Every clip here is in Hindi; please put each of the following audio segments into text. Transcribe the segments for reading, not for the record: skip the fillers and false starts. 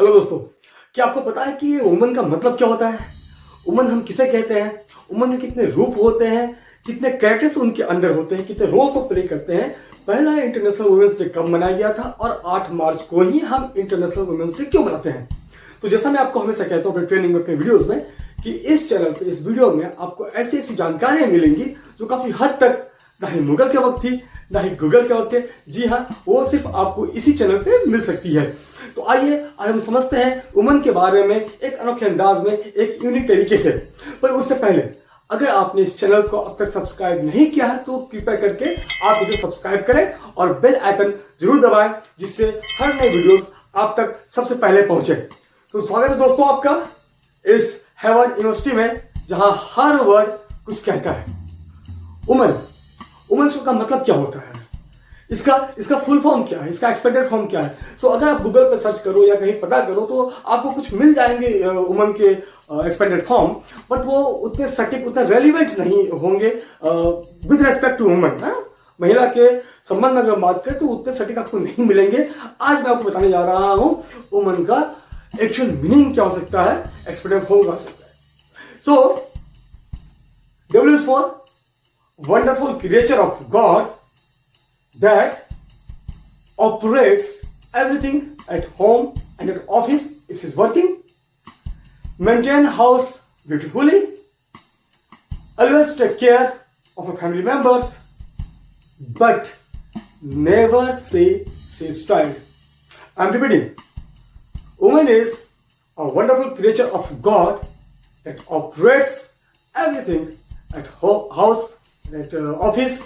हेलो दोस्तों, क्या आपको पता है कि वुमन का मतलब क्या होता है? वुमन हम किसे कहते हैं? वुमन के कितने रूप होते हैं, कितने कैरेक्टर्स उनके अंदर होते हैं, कितने रोल्स वो प्ले करते हैं। पहला इंटरनेशनल वुमेन्स डे कब मनाया गया था और 8 मार्च को ही हम इंटरनेशनल वुमेन्स डे क्यों मनाते हैं? तो जैसा मैं आपको हमेशा कहता हूँ अपने ट्रेनिंग में, अपने वीडियोज में, कि इस चैनल पे, इस वीडियो में आपको ऐसी ऐसी जानकारियां मिलेंगी जो काफी हद तक ना ही मुगल के वक्त थी, ना ही गूगल के वक्त थे। जी हाँ, वो सिर्फ आपको इसी चैनल पे मिल सकती है। तो आइए आज हम समझते हैं वुमन के बारे में एक अनोखे अंदाज में, एक यूनिक तरीके से। पर उससे पहले अगर आपने इस चैनल को अब तक सब्सक्राइब नहीं किया है तो कृपया करके आप इसे सब्सक्राइब करें और बेल आइकन जरूर दबाएं, जिससे हर नए वीडियोस आप तक सबसे पहले पहुंचे। तो स्वागत है दोस्तों आपका इस हार्वर्ड यूनिवर्सिटी में, जहां हर वर्ड कुछ कहता है। वुमन, वुमेन्स का मतलब क्या होता है? इसका फुल फॉर्म क्या है? इसका एक्सपेक्टेड फॉर्म क्या है? सो अगर आप गूगल पर सर्च करो या कहीं पता करो तो आपको कुछ मिल जाएंगे वुमन के एक्सपेक्टेड फॉर्म, बट वो उतने सटीक, उतने रेलिवेंट नहीं होंगे विद रेस्पेक्ट टू वुमन। महिला के संबंध में अगर बात करें तो उतने सटीक आपको नहीं मिलेंगे। आज मैं आपको बताने जा रहा हूं वुमन का एक्चुअल मीनिंग क्या हो सकता है, एक्सपेक्टेड फॉर्म क्या हो सकता है। सो W is for wonderful creature of God that operates everything at home and at office if she's working, maintain house beautifully, always take care of her family members, but never say she's tired. I'm repeating. Woman is a wonderful creature of God that operates everything at house and at office,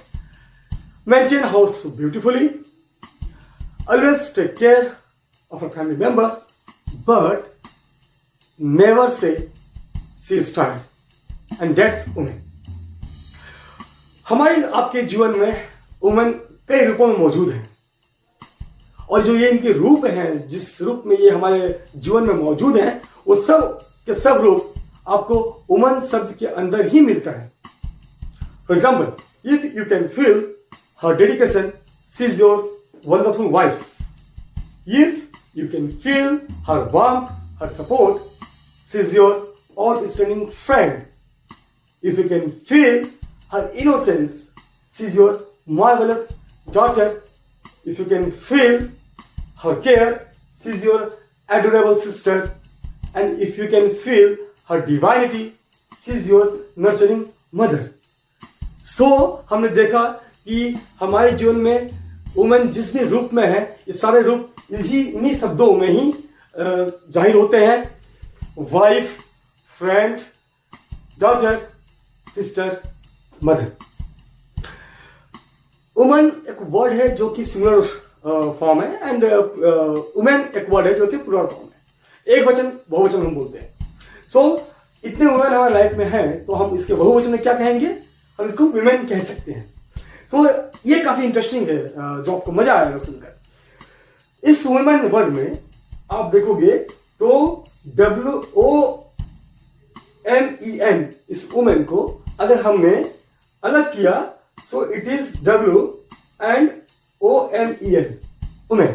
maintain house beautifully, always take care of her family members, but never say she is tired. And that's woman. हमारे आपके जीवन में वुमन कई रूपों में मौजूद है, और जो ये इनके रूप हैं, जिस रूप में ये हमारे जीवन में मौजूद हैं, वो सब के सब रूप आपको वुमन शब्द के अंदर ही मिलता है। For example, if you can feel her dedication, she is your wonderful wife. If you can feel her warmth, her support, she is your all-standing friend. If you can feel her innocence, she is your marvelous daughter. If you can feel her care, she is your adorable sister. And if you can feel her divinity, she is your nurturing mother. So, हमने देखा कि हमारे जीवन में वुमन जिस भी रूप में है, ये सारे रूप इन्हीं शब्दों में ही जाहिर होते हैं। Wife, friend, daughter, sister, mother. Woman एक वर्ड है जो कि सिंगुलर फॉर्म है, एंड वुमेन एक वर्ड है जो कि प्लूरल फॉर्म है। एक वचन, बहुवचन हम बोलते हैं। सो इतने वुमेन हमारे लाइफ में है तो हम इसके बहुवचन में क्या कहेंगे? हम इसको वुमेन कह सकते हैं। सो ये काफी इंटरेस्टिंग है, जो आपको मजा आएगा सुनकर। इस वुमेन वर्ड में आप देखोगे तो WOMEN, इस वुमेन को अगर हमने अलग किया, so it is WOMEN, women.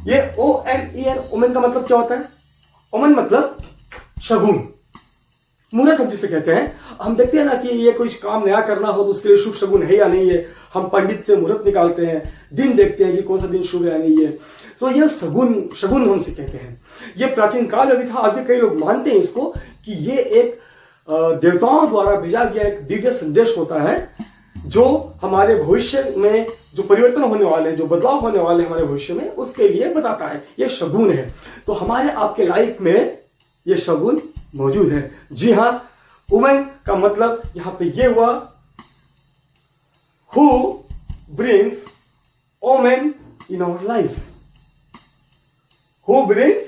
ये OMEN, वुमेन का मतलब क्या होता है? वुमेन मतलब शगुन, मुहूर्त हम जिसे कहते हैं। हम देखते हैं ना कि ये कोई काम नया करना हो तो उसके लिए शुभ शगुन है या नहीं है। हम पंडित से मुहूर्त निकालते हैं, दिन देखते हैं कि कौन सा दिन शुभ है या नहीं है। तो ये शगुन हम से कहते हैं। ये प्राचीन काल में भी था, आज भी कई लोग मानते हैं इसको कि ये एक देवताओं द्वारा भेजा गया एक दिव्य संदेश होता है, जो हमारे भविष्य में जो परिवर्तन होने वाले हैं, जो बदलाव होने वाले हैं हमारे भविष्य में, उसके लिए बताता है। ये शगुन है। तो हमारे आपके लाइफ में ये शगुन मौजूद है। जी हाँ, वुमेन का मतलब यहां पे ये हुआ, who brings women in our life. Who brings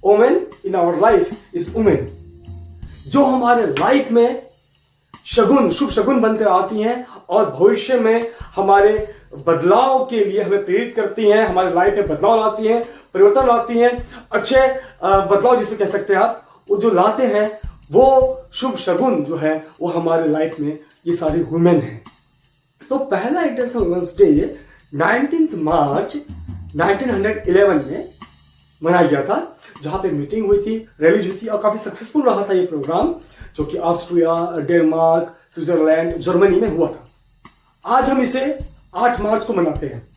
women in our life is women, जो हमारे लाइफ में शगुन, शुभ शगुन बनकर आती हैं और भविष्य में हमारे बदलाव के लिए हमें प्रेरित करती हैं, हमारे लाइफ में बदलाव लाती हैं, परिवर्तन लाती हैं। अच्छे बदलाव जिसे कह सकते हैं आप, वो जो लाते हैं, वो शुभ शगुन जो है वो हमारे लाइफ में ये सारी वुमेन है। तो पहला इंटरनेशनल वुमेन्स डे 19 मार्च 1911 में मनाया गया था, जहां पे मीटिंग हुई थी, रैली हुई थी और काफी सक्सेसफुल रहा था ये प्रोग्राम, जो कि ऑस्ट्रिया, डेनमार्क, स्विट्जरलैंड, जर्मनी में हुआ था। आज हम इसे 8 मार्च को मनाते हैं।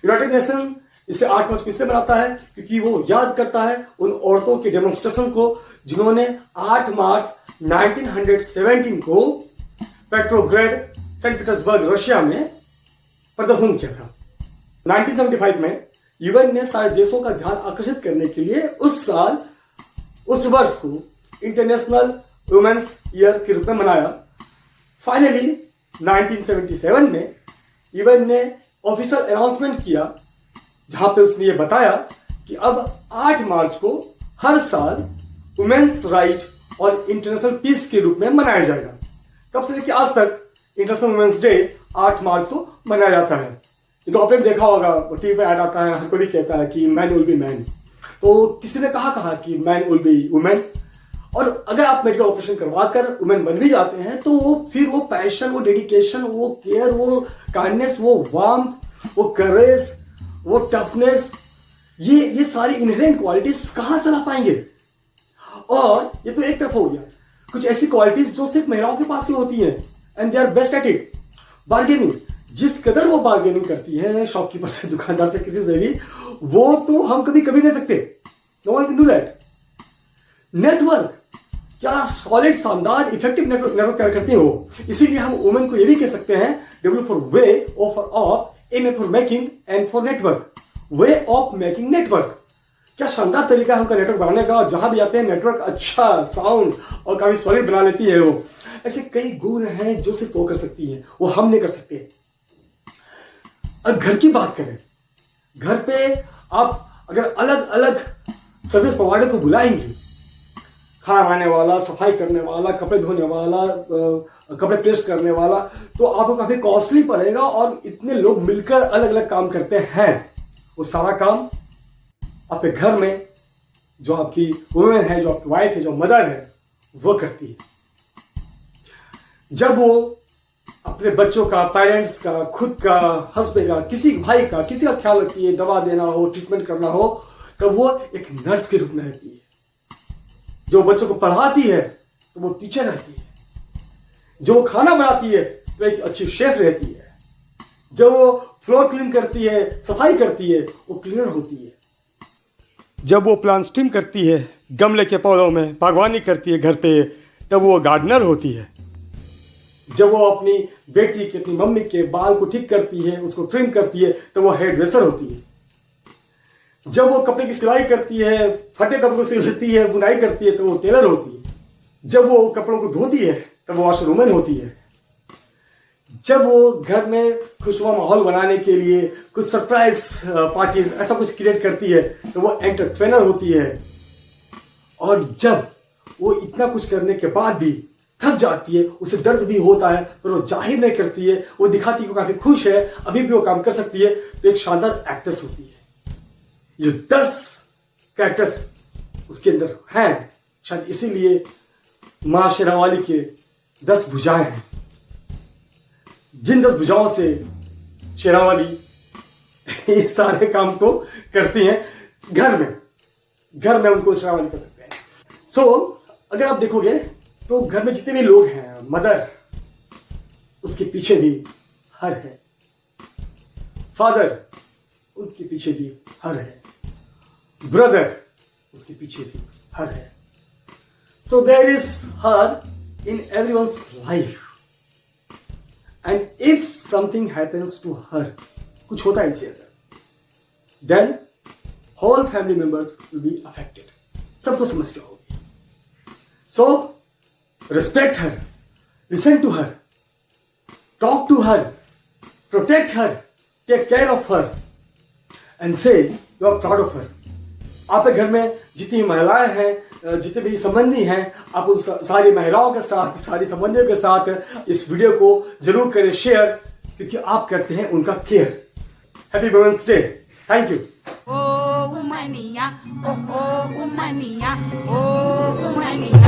यूनाइटेड नेशन इसे 8 मार्च को इसलिए मनाता है क्योंकि वो याद करता है उन औरतों के डेमोन्स्ट्रेशन को जिन्होंने 8 मार्च 1917 को पेट्रोग्रेड, सेंट पीटर्सबर्ग, रशिया में प्रदर्शन किया था। 1975 में यूएन ने सारे देशों का ध्यान आकर्षित करने के लिए उस वर्ष को इंटरनेशनल वुमेन्स ईयर के रूप में मनाया। फाइनली 1977 में यूएन ने ऑफिशियल अनाउंसमेंट किया, जहां पे उसने ये बताया कि अब 8 मार्च को हर साल वुमेन्स राइट और इंटरनेशनल पीस के रूप में मनाया जाएगा। तब से लेकर आज तक इंटरनेशनल वुमेन्स डे 8 मार्च को मनाया जाता है। ये तो आपने देखा होगा, टीवी पे ऐड आता है, हर कोई कहता है कि मैन विल बी मैन। तो किसी ने कहा कि मैन विल बी वुमेन। और अगर आप मेडिकल ऑपरेशन करवा कर वुमेन बन भी जाते हैं तो वो पैशन, वो डेडिकेशन, वो केयर, वो काइंडनेस, वो वार्म, वो करेज, वो टफनेस, ये सारी इनहेरेंट क्वालिटीज कहां से ला पाएंगे? और ये तो एक तरफ हो गया, कुछ ऐसी क्वालिटीज जो सिर्फ महिलाओं के पास ही होती हैं, and they are best at it. Bargaining, जिस कदर वो बार्गेनिंग करती है शॉपकीपर से, दुकानदार से, किसी से भी, वो तो हम कभी नहीं सकते। No one can do that. Network, क्या सॉलिड, शानदार, इफेक्टिव नेटवर्क तैयार करती है वो। इसीलिए हम वुमेन को ये भी कह सकते हैं W for way, O for of, M for making, N for network. Way of making network, क्या शानदार तरीका है उनका नेटवर्क बनाने का। और जहां भी आते हैं नेटवर्क अच्छा, साउंड और काफी सॉलिड बना लेती है वो। ऐसे कई गुण हैं जो सिर्फ वो कर सकती है, वो हम नहीं कर सकते। अब घर की बात करें, घर पे आप अगर अलग अलग सर्विस प्रोवाइडर को बुलाएंगे, खाना बनाने वाला, सफाई करने वाला, कपड़े धोने वाला, कपड़े प्रेस करने वाला, तो आपको काफी कॉस्टली पड़ेगा। और इतने लोग मिलकर अलग अलग काम करते हैं, वो सारा काम आपके घर में जो आपकी वुमेन है, जो आपकी वाइफ है, जो मदर है, वो करती है। जब वो अपने बच्चों का, पेरेंट्स का, खुद का, हस्बैंड का, किसी भाई का, किसी का ख्याल रखती है, दवा देना हो, ट्रीटमेंट करना हो, तब वो एक नर्स के रूप में रहती है। जो बच्चों को पढ़ाती है तो वो टीचर रहती है। जो खाना बनाती है तो एक अच्छी शेफ रहती है। जब वो फ्लोर क्लीन करती है, सफाई करती है, वो क्लीनर होती है। जब वो प्लांट्स ट्रिम करती है, गमले के पौधों में बागवानी करती है घर पे, तब वो गार्डनर होती है। जब वो अपनी बेटी के, अपनी मम्मी के बाल को ठीक करती है, उसको ट्रिम करती है, तो वो हेयर ड्रेसर होती है। जब वो कपड़े की सिलाई करती है, फटे कपड़ों को सिलती है, बुनाई करती है, तो वो टेलर होती है। जब वो कपड़ों को धोती है, तब वो वॉशरूमन होती है। जब वो घर में खुशनुमा माहौल बनाने के लिए कुछ सरप्राइज पार्टीज ऐसा कुछ क्रिएट करती है, तो वो एंटरप्रेनर होती है। और जब वो इतना कुछ करने के बाद भी थक जाती है, उसे दर्द भी होता है, पर वो जाहिर नहीं करती है, वो दिखाती है कि काफी खुश है, अभी भी वो काम कर सकती है, तो एक शानदार एक्ट्रेस होती है। जो 10 कैरेक्टर्स उसके अंदर हैं, शायद इसीलिए मां शेरावाली के 10 भुजाएं हैं। जिन 10 भुजाओं से शेरावाली ये सारे काम को करती हैं घर में उनको शेरावाली कर सकते हैं। अगर आप देखोगे तो घर में जितने भी लोग हैं, मदर, उसके पीछे भी हर है, फादर, उसके पीछे भी हर है, ब्रदर, उसके पीछे भी हर है। So there is her in everyone's life, and if something happens to her, कुछ होता है इसे अगर, then whole family members will be affected, सबको समस्या होगी। सो respect her, listen to her, talk to her, protect her, take care of her, and say you are proud of her. आपके घर में जितनी महिलाएं हैं, जितने भी संबंधी हैं, आप उन सारी महिलाओं के साथ, सारी संबंधियों के साथ इस वीडियो को जरूर करें शेयर, क्योंकि आप करते हैं उनका care. Happy women's day. Thank you. ओ वुमनिया, ओ वुमनिया, ओ वुमनिया,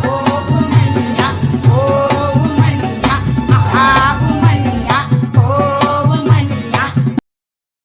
ओ वुमनिया, ओ